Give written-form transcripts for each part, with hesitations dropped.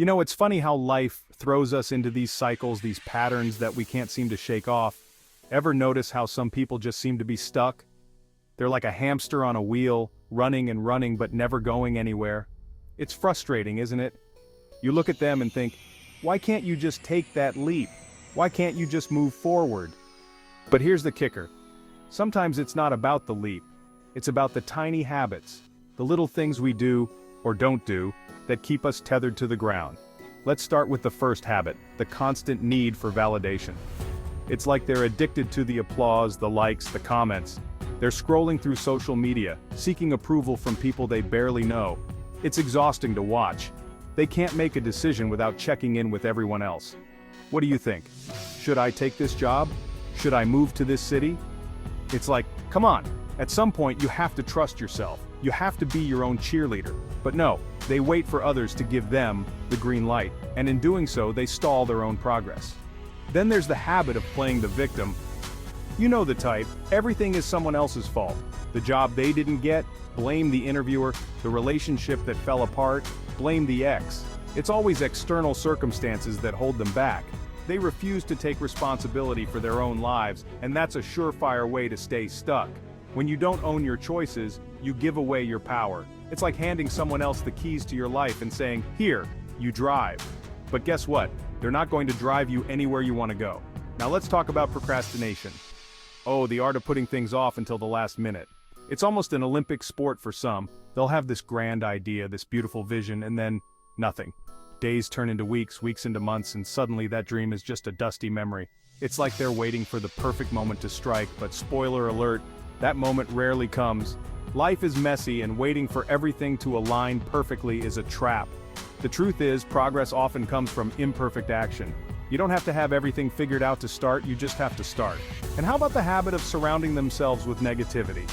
You know, it's funny how life throws us into these cycles, these patterns that we can't seem to shake off. Ever notice how some people just seem to be stuck? They're like a hamster on a wheel, running and running but never going anywhere. It's frustrating, isn't it? You look at them and think, why can't you just take that leap? Why can't you just move forward? But here's the kicker. Sometimes it's not about the leap. It's about the tiny habits, the little things we do, or don't do, that keep us tethered to the ground. Let's start with the first habit, the constant need for validation. It's like they're addicted to the applause, the likes, the comments. They're scrolling through social media, seeking approval from people they barely know. It's exhausting to watch. They can't make a decision without checking in with everyone else. What do you think? Should I take this job? Should I move to this city? It's like, come on, at some point you have to trust yourself. You have to be your own cheerleader. But no, they wait for others to give them the green light, and in doing so they stall their own progress. Then there's the habit of playing the victim. You know the type, everything is someone else's fault. The job they didn't get, blame the interviewer, the relationship that fell apart, blame the ex. It's always external circumstances that hold them back. They refuse to take responsibility for their own lives, and that's a surefire way to stay stuck. When you don't own your choices, you give away your power. It's like handing someone else the keys to your life and saying, here, you drive. But guess what? They're not going to drive you anywhere you want to go. Now let's talk about procrastination. Oh, the art of putting things off until the last minute. It's almost an Olympic sport for some. They'll have this grand idea, this beautiful vision, and then nothing. Days turn into weeks, weeks into months, and suddenly that dream is just a dusty memory. It's like they're waiting for the perfect moment to strike, but spoiler alert, that moment rarely comes. Life is messy, and waiting for everything to align perfectly is a trap. The truth is, progress often comes from imperfect action. You don't have to have everything figured out to start, you just have to start. And how about the habit of surrounding themselves with negativity?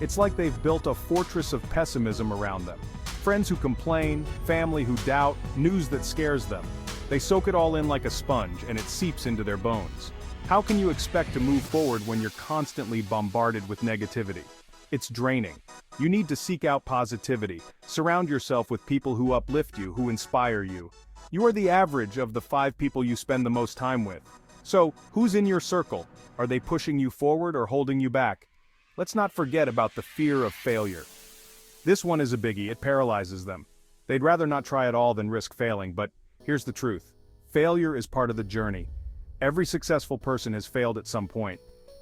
It's like they've built a fortress of pessimism around them. Friends who complain, family who doubt, news that scares them. They soak it all in like a sponge, and it seeps into their bones. How can you expect to move forward when you're constantly bombarded with negativity? It's draining. You need to seek out positivity. Surround yourself with people who uplift you, who inspire you. You are the average of the 5 people you spend the most time with. So, who's in your circle? Are they pushing you forward or holding you back? Let's not forget about the fear of failure. This one is a biggie, it paralyzes them. They'd rather not try at all than risk failing, but here's the truth. Failure is part of the journey. Every successful person has failed at some point.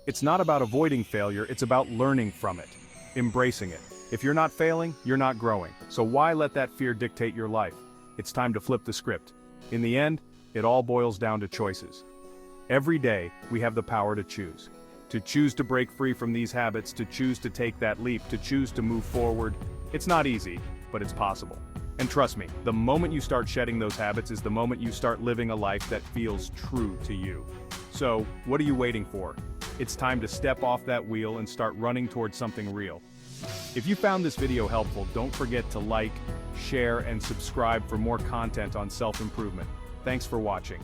It's not about avoiding failure, it's about learning from it, embracing it. If you're not failing, you're not growing. So why let that fear dictate your life? It's time to flip the script. In the end, it all boils down to choices. Every day, we have the power to choose. To choose to break free from these habits, to choose to take that leap, to choose to move forward. It's not easy, but it's possible. And trust me, the moment you start shedding those habits is the moment you start living a life that feels true to you. So, what are you waiting for? It's time to step off that wheel and start running towards something real. If you found this video helpful, don't forget to like, share, and subscribe for more content on self-improvement. Thanks for watching.